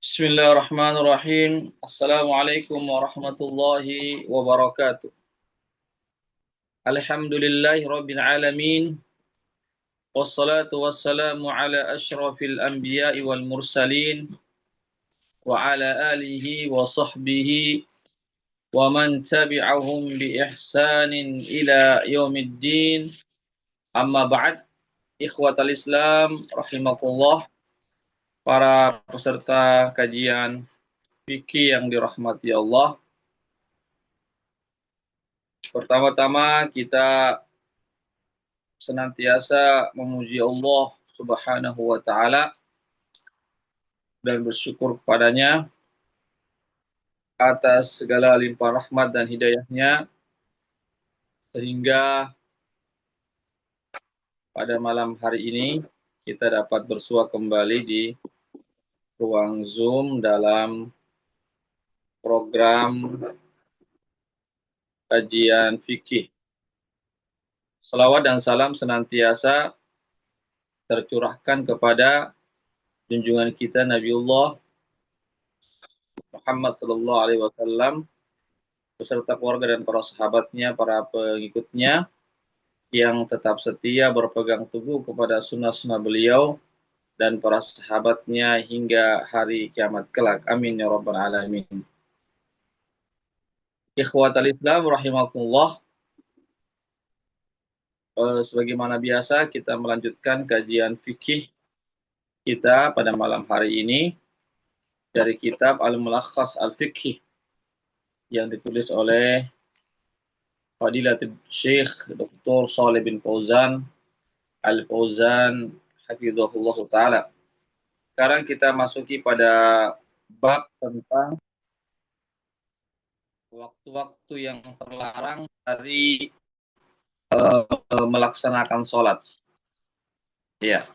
Bismillahirrahmanirrahim. Assalamualaikum warahmatullahi wabarakatuh. Alhamdulillahi rabbil alamin. Wassalatu wassalamu ala asyrafil anbiya'i wal mursalin. Wa ala alihi wa sahbihi wa man tabi'ahum bi ihsanin ila yaumiddin. Amma ba'd. Ikhwatal Islam rahimakumullah. Para peserta kajian fikih yang dirahmati Allah. Pertama-tama kita senantiasa memuji Allah Subhanahu wa taala dan bersyukur kepadanya atas segala limpah rahmat dan hidayahnya sehingga pada malam hari ini kita dapat bersua kembali di ruang Zoom dalam program kajian fikih. Salawat dan salam senantiasa tercurahkan kepada junjungan kita Nabiullah Muhammad sallallahu alaihi wasallam beserta keluarga dan para sahabatnya, para pengikutnya yang tetap setia berpegang teguh kepada sunnah-sunnah beliau dan para sahabatnya hingga hari kiamat kelak. Amin ya rabbal alamin. Ikhwatal Islam rahimakumullah. Sebagaimana biasa kita melanjutkan kajian fikih kita pada malam hari ini dari kitab Al-Mulakhas Al-Fiqhi yang ditulis oleh Fadilatul Syekh Dr. Shalih bin Fauzan Al-Fauzan hafizahullah taala. Sekarang kita masuki pada bab tentang waktu-waktu yang terlarang dari melaksanakan sholat. Ya.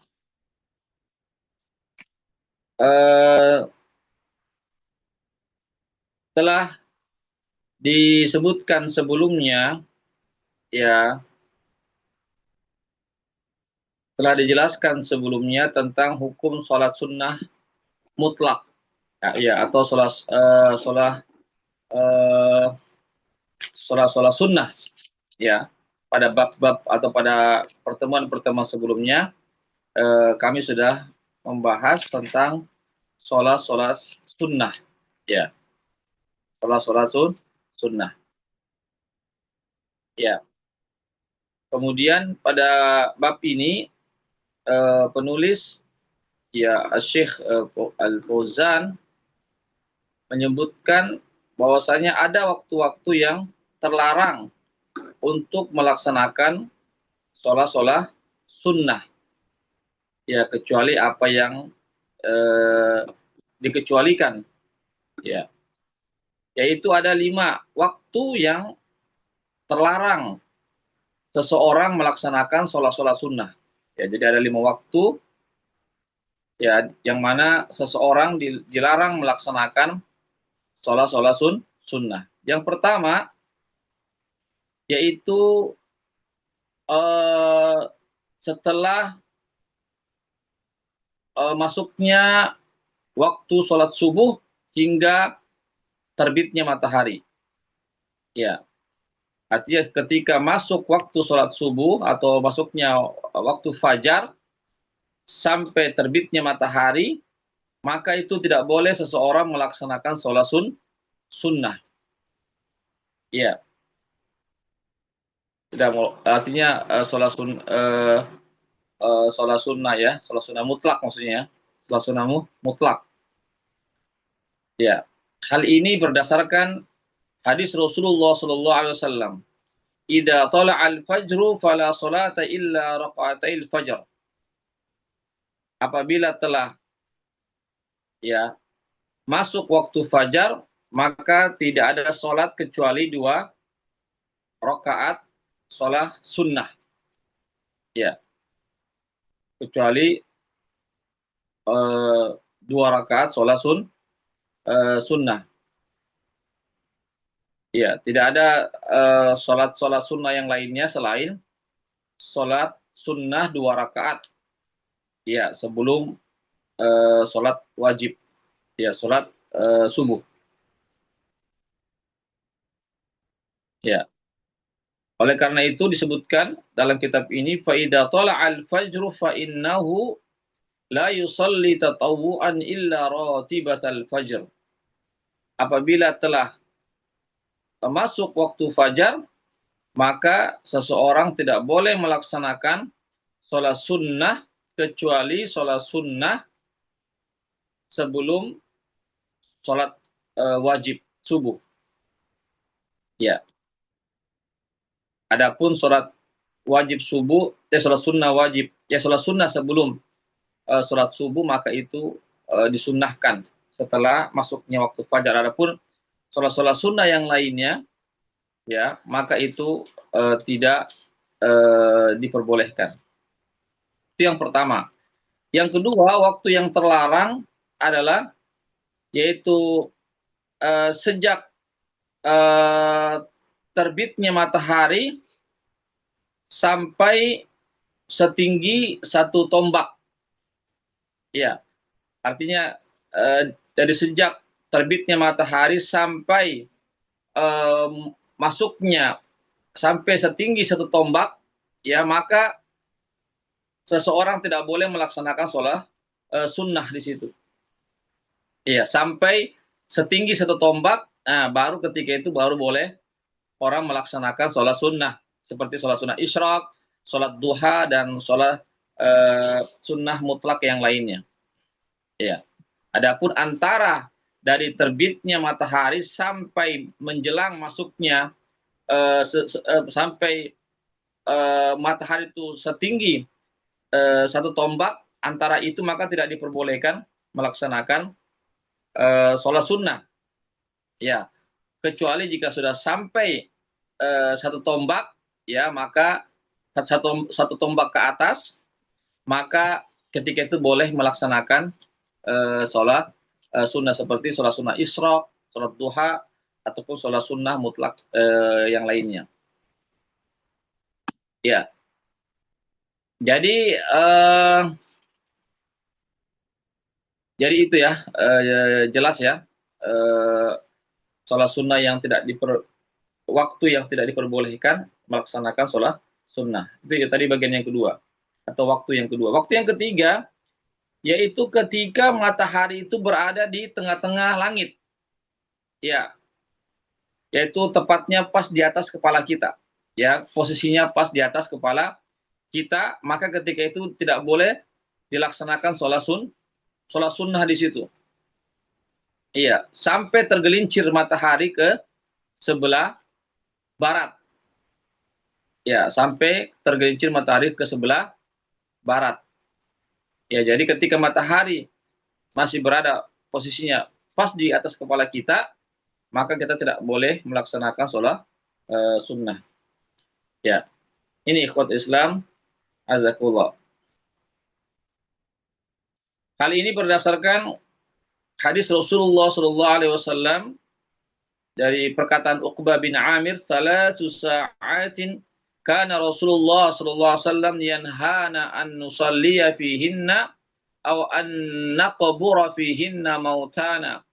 Telah disebutkan sebelumnya, ya, telah dijelaskan sebelumnya tentang hukum sholat sunnah mutlak, ya, atau sholat sunnah, ya. Pada bab-bab atau pada pertemuan-pertemuan sebelumnya kami sudah membahas tentang sholat sunnah, ya, sholat sunnah, ya. Kemudian pada bab ini penulis, ya, Syekh Al-Fauzan menyebutkan bahwasanya ada waktu-waktu yang terlarang untuk melaksanakan sholat sunnah, ya, kecuali apa yang dikecualikan, ya, yaitu ada 5 waktu yang terlarang seseorang melaksanakan sholat sunnah, ya. Jadi ada 5 waktu, ya, yang mana seseorang dilarang melaksanakan sholat sunnah. Yang pertama yaitu setelah masuknya waktu sholat subuh hingga terbitnya matahari, ya. Artinya ketika masuk waktu sholat subuh atau masuknya waktu fajar sampai terbitnya matahari, maka itu tidak boleh seseorang melaksanakan sholat sunnah, ya. Tidak, artinya sholat sunnah, ya, sholat sunnah mutlak maksudnya, sholat sunnah mutlak, ya. Hal ini berdasarkan hadis Rasulullah sallallahu alaihi wasallam, "Idza tala'al fajru fala salata illa raqa'atil fajr." Apabila telah, ya, masuk waktu fajar, maka tidak ada sholat kecuali 2 rakaat sholat sunnah, ya, kecuali 2 rakaat sholat sunnah, ya. Tidak ada sholat sunnah yang lainnya selain sholat sunnah 2 rakaat, ya, sebelum sholat wajib, Ya, sholat subuh. Ya. Oleh karena itu disebutkan dalam kitab ini fa idza tala'al fajru fa innahu la yusalli tatawwu'an illa ratibatal fajr. Apabila telah masuk waktu fajar, maka seseorang tidak boleh melaksanakan sholat sunnah kecuali sholat sunnah sebelum sholat wajib subuh. Ya, adapun sholat wajib subuh, sholat sunnah wajib, ya sholat sunnah sebelum sholat subuh maka itu disunnahkan setelah masuknya waktu fajar. Adapun sholat-sholat sunnah yang lainnya, ya maka itu tidak diperbolehkan. Itu yang pertama. Yang kedua, waktu yang terlarang adalah yaitu sejak terbitnya matahari sampai setinggi satu tombak. Ya, artinya dari sejak terbitnya matahari sampai masuknya sampai setinggi satu tombak, ya maka seseorang tidak boleh melaksanakan sholat sunnah di situ. Iya, sampai setinggi satu tombak, nah baru ketika itu baru boleh orang melaksanakan sholat sunnah seperti sholat sunnah isyraq, sholat duha dan sholat sunnah mutlak yang lainnya. Iya. Adapun antara dari terbitnya matahari sampai menjelang masuknya sampai matahari itu setinggi satu tombak, antara itu maka tidak diperbolehkan melaksanakan sholat sunnah, ya kecuali jika sudah sampai satu tombak, ya maka satu tombak ke atas, maka ketika itu boleh melaksanakan sholat sunnah seperti sholat sunnah isyraq, sholat duha, ataupun sholat sunnah mutlak yang lainnya. Ya, jadi itu ya jelas ya sholat sunnah yang tidak waktu yang tidak diperbolehkan melaksanakan sholat sunnah. Itu ya, tadi bagian yang kedua atau waktu yang kedua. Waktu yang ketiga yaitu ketika matahari itu berada di tengah-tengah langit. Ya. Yaitu tepatnya pas di atas kepala kita. Ya, posisinya pas di atas kepala kita, maka ketika itu tidak boleh dilaksanakan sholat sunnah di situ. Iya, sampai tergelincir matahari ke sebelah barat. Ya, sampai tergelincir matahari ke sebelah barat. Ya, jadi ketika matahari masih berada posisinya pas di atas kepala kita, maka kita tidak boleh melaksanakan sholat sunnah. Ya, ini ikhwat Islam, azakullah. Hal ini berdasarkan hadis Rasulullah SAW dari perkataan Uqbah bin Amir, "Thalasu sa'atin kana Rasulullah SAW yanhana an nusalliya fihinna aw an naqbura fihinna mautana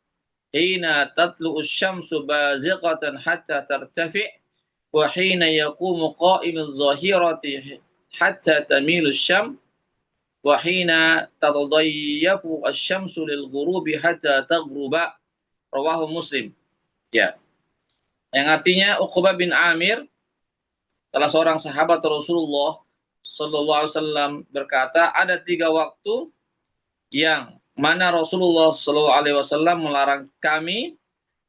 hina tatlu'u asy-syamsu bazighatan hatta tartafi' wa hina yaqumu qa'imu adh-dhahirati hatta tamilu asy-syams wa hina tatadayyafu asy-syamsu lil ghurubi hatta taghruba." Rawahu Muslim. Ya. Yang artinya Uqbah bin Amir, salah seorang sahabat Rasulullah sallallahu alaihi wasallam berkata, ada 3 waktu yang mana Rasulullah sallallahu alaihi wasallam melarang kami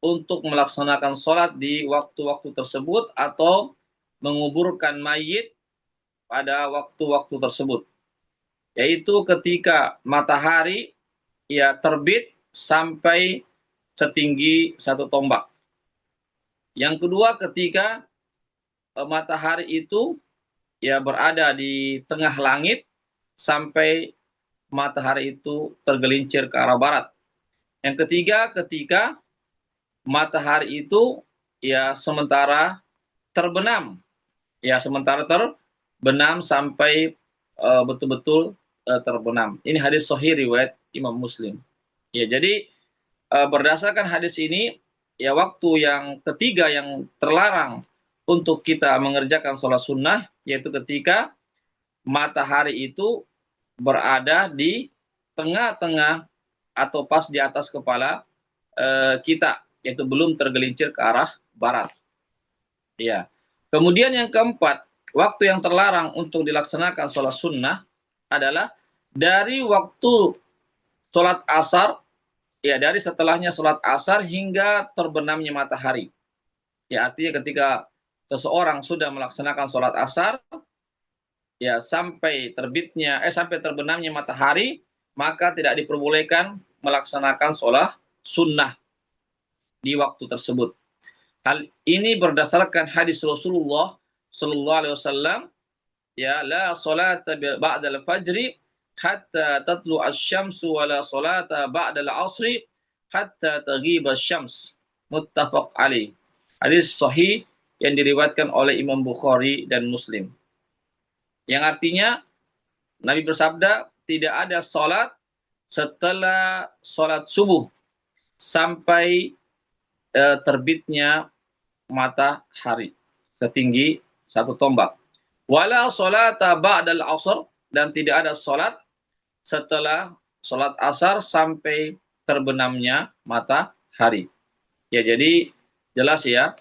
untuk melaksanakan sholat di waktu-waktu tersebut atau menguburkan mayit pada waktu-waktu tersebut. Yaitu ketika matahari ya terbit sampai setinggi satu tombak. Yang kedua ketika matahari itu ya berada di tengah langit sampai matahari itu tergelincir ke arah barat. Yang ketiga ketika matahari itu ya sementara terbenam. Ya sementara terbenam sampai betul-betul terbenam. Ini hadis sahih riwayat Imam Muslim. Ya, jadi berdasarkan hadis ini, ya waktu yang ketiga yang terlarang untuk kita mengerjakan sholat sunnah, yaitu ketika matahari itu berada di tengah-tengah atau pas di atas kepala kita, yaitu belum tergelincir ke arah barat. Ya. Kemudian yang keempat, waktu yang terlarang untuk dilaksanakan sholat sunnah adalah dari waktu sholat asar, ya dari setelahnya sholat asar hingga terbenamnya matahari. Ya artinya ketika seseorang sudah melaksanakan sholat asar, ya sampai terbenamnya matahari, maka tidak diperbolehkan melaksanakan sholat sunnah di waktu tersebut. Hal ini berdasarkan hadis Rasulullah sallallahu alaihi wasallam, ya la salata ba'da al-fajri hatta tatlu asy-syamsu wa la salata ba'da al-'asri hatta taghiba asy-syams. Muttafaq alaih. Hadis sahih yang diriwayatkan oleh Imam Bukhari dan Muslim. Yang artinya Nabi bersabda, tidak ada salat setelah salat subuh sampai terbitnya matahari setinggi satu tombak. Wala salata ba'dal asr, dan tidak ada salat setelah salat asar sampai terbenamnya matahari. Ya, jadi jelas ya,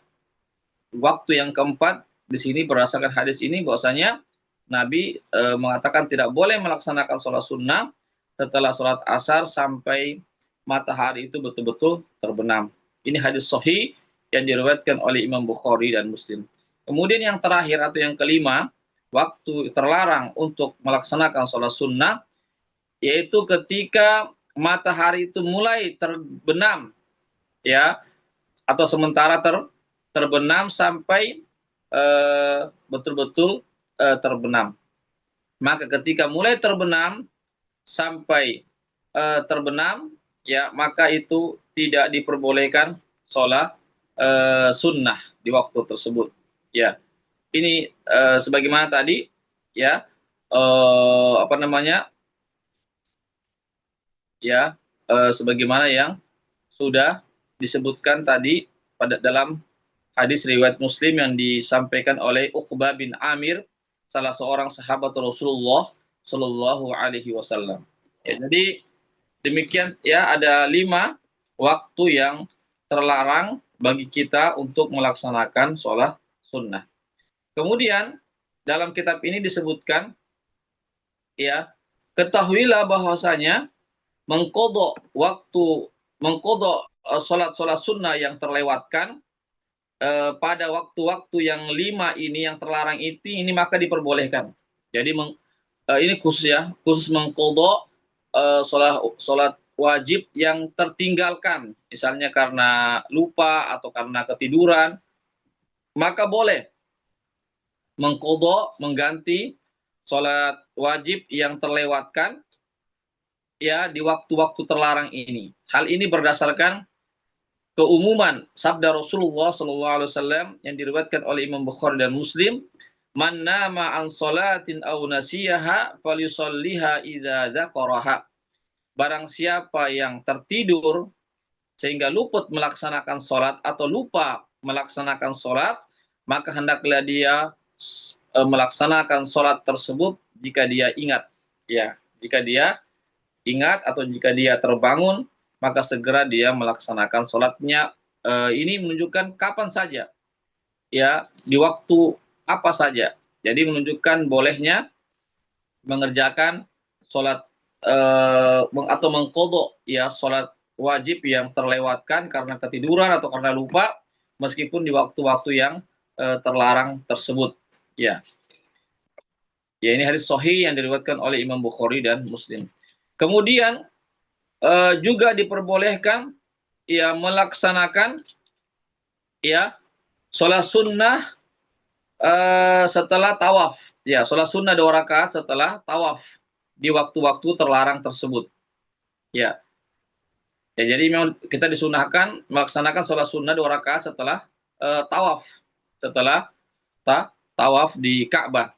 waktu yang keempat di sini berdasarkan hadis ini bahwasanya Nabi mengatakan tidak boleh melaksanakan sholat sunnah setelah sholat asar sampai matahari itu betul-betul terbenam. Ini hadis sahih yang diriwayatkan oleh Imam Bukhari dan Muslim. Kemudian yang terakhir atau yang kelima, waktu terlarang untuk melaksanakan sholat sunnah, yaitu ketika matahari itu mulai terbenam, ya, atau sementara terbenam sampai betul-betul terbenam. Maka ketika mulai terbenam sampai terbenam, ya maka itu tidak diperbolehkan sholat sunnah di waktu tersebut. Ya, ini sebagaimana tadi, ya ya sebagaimana yang sudah disebutkan tadi pada dalam hadis riwayat Muslim yang disampaikan oleh Uqbah bin Amir, salah seorang sahabat Rasulullah Shallallahu Alaihi Wasallam. Ya, jadi demikian ya, ada 5 waktu yang terlarang bagi kita untuk melaksanakan sholat sunnah. Kemudian dalam kitab ini disebutkan, ya, ketahuilah bahwasanya mengkodok sholat sunnah yang terlewatkan pada waktu-waktu yang 5 ini yang terlarang ini maka diperbolehkan. Jadi ini khusus mengkodok sholat wajib yang tertinggalkan, misalnya karena lupa atau karena ketiduran, maka boleh mengganti sholat wajib yang terlewatkan, ya, di waktu-waktu terlarang ini. Hal ini berdasarkan keumuman sabda Rasulullah SAW yang diriwayatkan oleh Imam Bukhari dan Muslim, man nama an salatin aw nasiyaha falyusalliha idza dzakaraha. Barang siapa yang tertidur sehingga luput melaksanakan sholat atau lupa melaksanakan sholat, maka hendaklah dia melaksanakan sholat tersebut jika dia ingat. Ya, jika dia ingat atau jika dia terbangun, maka segera dia melaksanakan sholatnya. Ini menunjukkan kapan saja, ya, di waktu apa saja. Jadi menunjukkan bolehnya mengerjakan sholat atau mengkodok, ya, sholat wajib yang terlewatkan karena ketiduran atau karena lupa, meskipun di waktu-waktu yang terlarang tersebut. Ya, ini hadis sahih yang diriwayatkan oleh Imam Bukhari dan Muslim. Kemudian juga diperbolehkan, ya, melaksanakan, ya, sholat sunnah setelah tawaf. Ya, sholat sunnah 2 rakaat setelah tawaf di waktu-waktu terlarang tersebut. Ya. Ya, jadi memang kita disunahkan melaksanakan sholat sunnah 2 rakaat setelah tawaf, setelah tawaf di Ka'bah.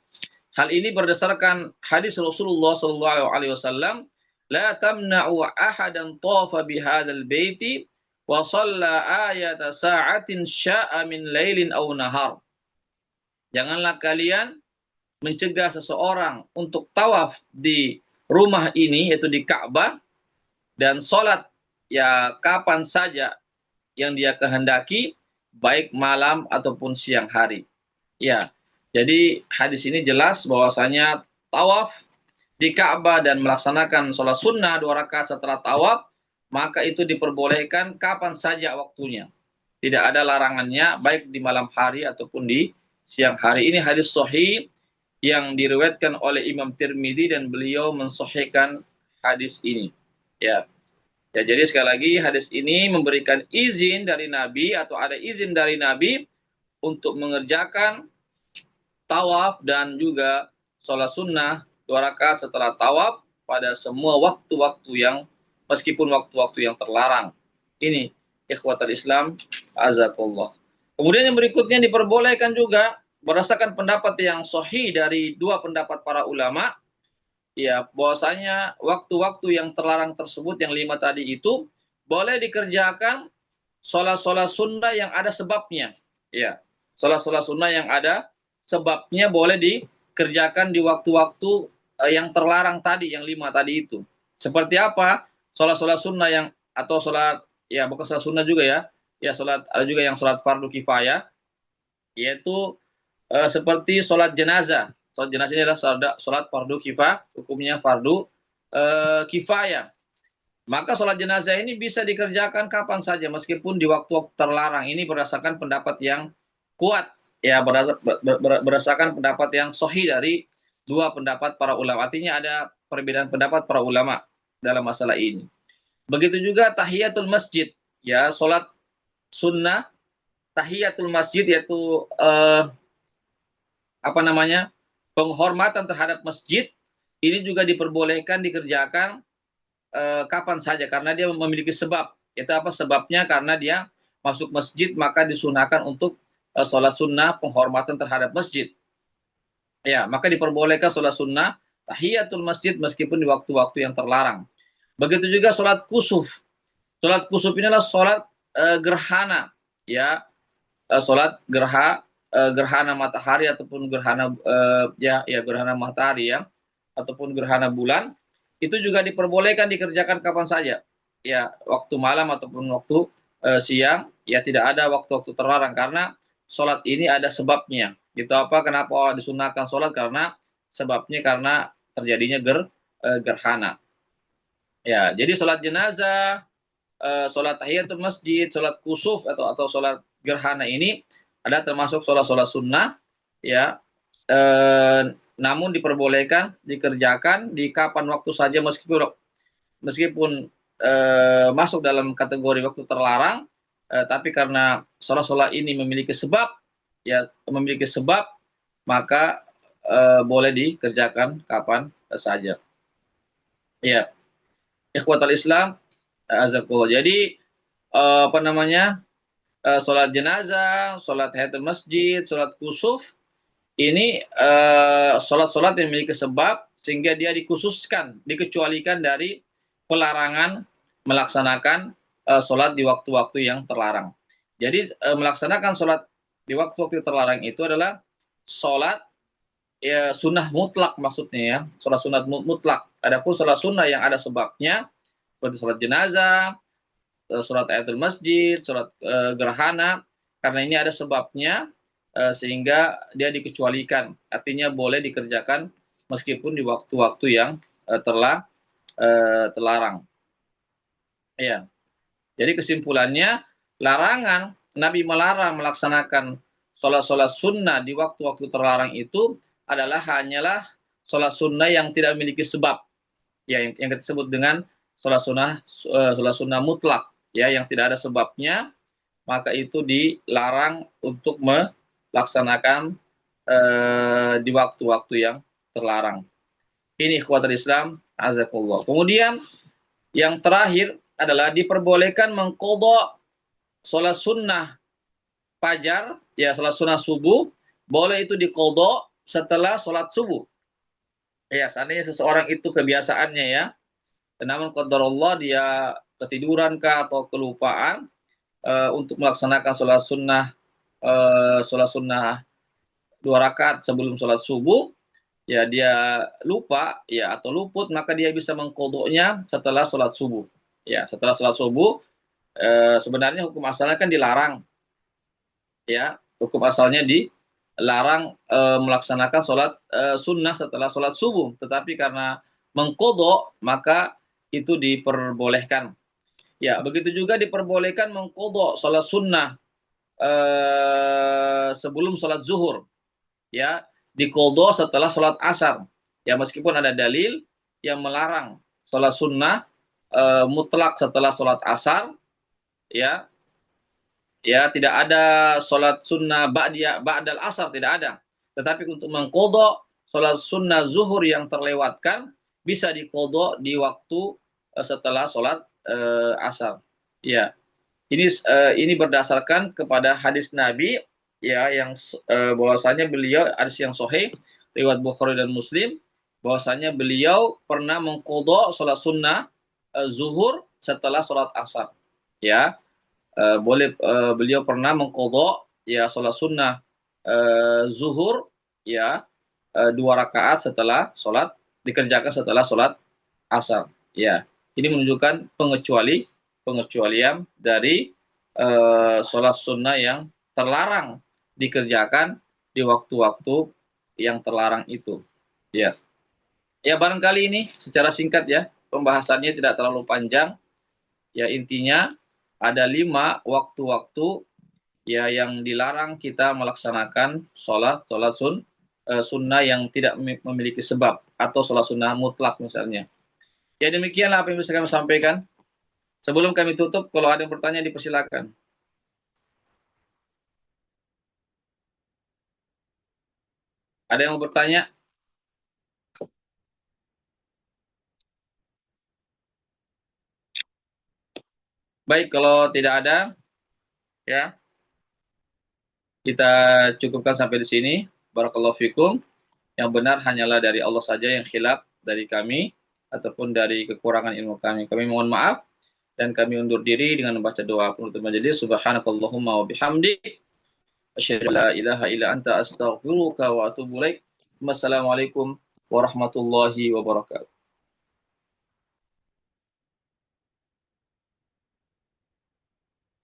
Hal ini berdasarkan hadis Rasulullah SAW la tamna'u ahadan tawafa bihadzal baiti wa shalla ayata sa'atin sya'a min lailin aw nahar. Janganlah kalian mencegah seseorang untuk tawaf di rumah ini, yaitu di Ka'bah, dan sholat ya kapan saja yang dia kehendaki, baik malam ataupun siang hari. Ya, jadi hadis ini jelas bahwasanya tawaf di Ka'bah dan melaksanakan sholat sunnah 2 rakaat setelah tawaf, maka itu diperbolehkan kapan saja waktunya. Tidak ada larangannya, baik di malam hari ataupun di siang hari. Ini hadis sahih yang diriwayatkan oleh Imam Tirmidzi dan beliau mensahihkan hadis ini. Ya. Ya, jadi sekali lagi hadis ini memberikan izin dari Nabi atau ada izin dari Nabi untuk mengerjakan tawaf dan juga sholat sunnah 2 rakaat setelah tawaf pada semua waktu-waktu yang meskipun waktu-waktu yang terlarang. Ini ikhwatul Islam azakullah. Kemudian yang berikutnya diperbolehkan juga berdasarkan pendapat yang sahih dari 2 pendapat para ulama, ya, bahwasanya waktu-waktu yang terlarang tersebut yang 5 tadi itu boleh dikerjakan sholat-sholat sunnah yang ada sebabnya. Ya, sholat-sholat sunnah yang ada sebabnya boleh dikerjakan di waktu-waktu yang terlarang tadi, yang 5 tadi itu. Seperti apa? Sholat-sholat sunnah yang atau sholat ya bukan sholat sunnah juga ya. Ya sholat ada juga yang sholat fardu kifayah, yaitu seperti sholat jenazah. Sholat jenazah ini adalah sholat fardu kifayah, hukumnya fardu kifayah. Maka sholat jenazah ini bisa dikerjakan kapan saja meskipun di waktu terlarang. Ini berdasarkan pendapat yang kuat, ya, berdasarkan pendapat yang sahih dari 2 pendapat para ulama. Artinya ada perbedaan pendapat para ulama dalam masalah ini. Begitu juga tahiyatul masjid, ya, sholat sunnah tahiyatul masjid, yaitu penghormatan terhadap masjid, ini juga diperbolehkan dikerjakan kapan saja karena dia memiliki sebab. Itu apa sebabnya? Karena dia masuk masjid maka disunahkan untuk sholat sunnah penghormatan terhadap masjid. Ya, maka diperbolehkan sholat sunnah tahiyatul masjid meskipun di waktu-waktu yang terlarang. Begitu juga sholat kusuf. Sholat kusuf ini adalah sholat gerhana, ya, sholat gerhana matahari ataupun gerhana gerhana matahari ya, ataupun gerhana bulan. Itu juga diperbolehkan dikerjakan kapan saja, ya, waktu malam ataupun waktu siang, ya, tidak ada waktu-waktu terlarang karena sholat ini ada sebabnya. Gitu apa? Kenapa disunahkan sholat? Karena sebabnya karena terjadinya gerhana. Ya, jadi sholat jenazah, sholat tahiyatul masjid, sholat kusuf atau sholat gerhana ini ada termasuk sholat-sholat sunnah, ya. Namun diperbolehkan dikerjakan di kapan waktu saja meskipun masuk dalam kategori waktu terlarang, tapi karena sholat-sholat ini memiliki sebab, ya, maka boleh dikerjakan kapan saja. Ya, ikhwatul Islam azakullah. Jadi sholat jenazah, sholat tahiyatul masjid, sholat kusuf ini sholat-sholat yang memiliki sebab sehingga dia dikhususkan, dikecualikan dari pelarangan melaksanakan sholat di waktu-waktu yang terlarang. Jadi melaksanakan sholat di waktu-waktu terlarang itu adalah sholat ya sunnah mutlak maksudnya, ya, sholat sunnah mutlak. Adapun sholat sunnah yang ada sebabnya seperti sholat jenazah, sholat tahiyatul masjid, sholat gerhana, karena ini ada sebabnya sehingga dia dikecualikan. Artinya boleh dikerjakan meskipun di waktu-waktu yang terlarang. Ya. Jadi kesimpulannya, larangan Nabi melarang melaksanakan sholat-sholat sunnah di waktu-waktu terlarang itu hanyalah sholat sunnah yang tidak memiliki sebab, ya, yang kita sebut dengan sholat sunnah mutlak, ya, yang tidak ada sebabnya, maka itu dilarang untuk melaksanakan di waktu-waktu yang terlarang. Ini ikhwatul Islam azakullah. Kemudian yang terakhir adalah diperbolehkan mengqadha sholat sunnah fajar, ya, sholat sunnah subuh, boleh itu diqadha setelah sholat subuh. Ya, seandainya seseorang itu kebiasaannya, ya, Namun qadarullah dia ketiduran kah atau kelupaan untuk melaksanakan sholat sunnah 2 rakaat sebelum sholat subuh, ya dia lupa ya atau luput, maka dia bisa mengkodoknya setelah sholat subuh. Ya, setelah sholat subuh sebenarnya hukum asalnya kan dilarang, ya hukum asalnya dilarang melaksanakan sholat sunnah setelah sholat subuh, tetapi karena mengkodok maka itu diperbolehkan. Ya, begitu juga diperbolehkan mengkodok sholat sunnah sebelum sholat zuhur, ya dikodok setelah sholat asar. Ya, meskipun ada dalil yang melarang sholat sunnah mutlak setelah sholat asar, ya ya tidak ada sholat sunnah ba'dal asar, tidak ada. Tetapi untuk mengkodok sholat sunnah zuhur yang terlewatkan bisa dikodok di waktu setelah sholat asar. Ya, ini berdasarkan kepada hadis Nabi ya yang bahwasanya beliau hadis yang sahih riwayat Bukhari dan Muslim, bahwasanya beliau pernah mengkodok sholat sunnah zuhur setelah sholat asar. Ya, beliau pernah mengkodok ya sholat sunnah zuhur ya 2 rakaat setelah sholat dikerjakan setelah sholat asar. Ya, ini menunjukkan pengecualian dari sholat sunnah yang terlarang dikerjakan di waktu-waktu yang terlarang itu. Ya, ya barangkali ini secara singkat ya, pembahasannya tidak terlalu panjang. Ya intinya ada 5 waktu-waktu ya yang dilarang kita melaksanakan sholat sunnah yang tidak memiliki sebab atau sholat sunnah mutlak misalnya. Ya demikianlah apa yang bisa kami sampaikan. Sebelum kami tutup, kalau ada yang bertanya dipersilakan. Ada yang mau bertanya? Baik, kalau tidak ada, ya kita cukupkan sampai di sini. Barakallahu fikum. Yang benar hanyalah dari Allah saja, yang khilaf dari kami ataupun dari kekurangan ilmu kami. Kami mohon maaf dan kami undur diri dengan membaca doa penutup majelis. Subhanakallahumma wa bihamdik asyhadu an la ilaha illa anta astaghfiruka wa atubu ilaik. Wassalamualaikum warahmatullahi wabarakatuh.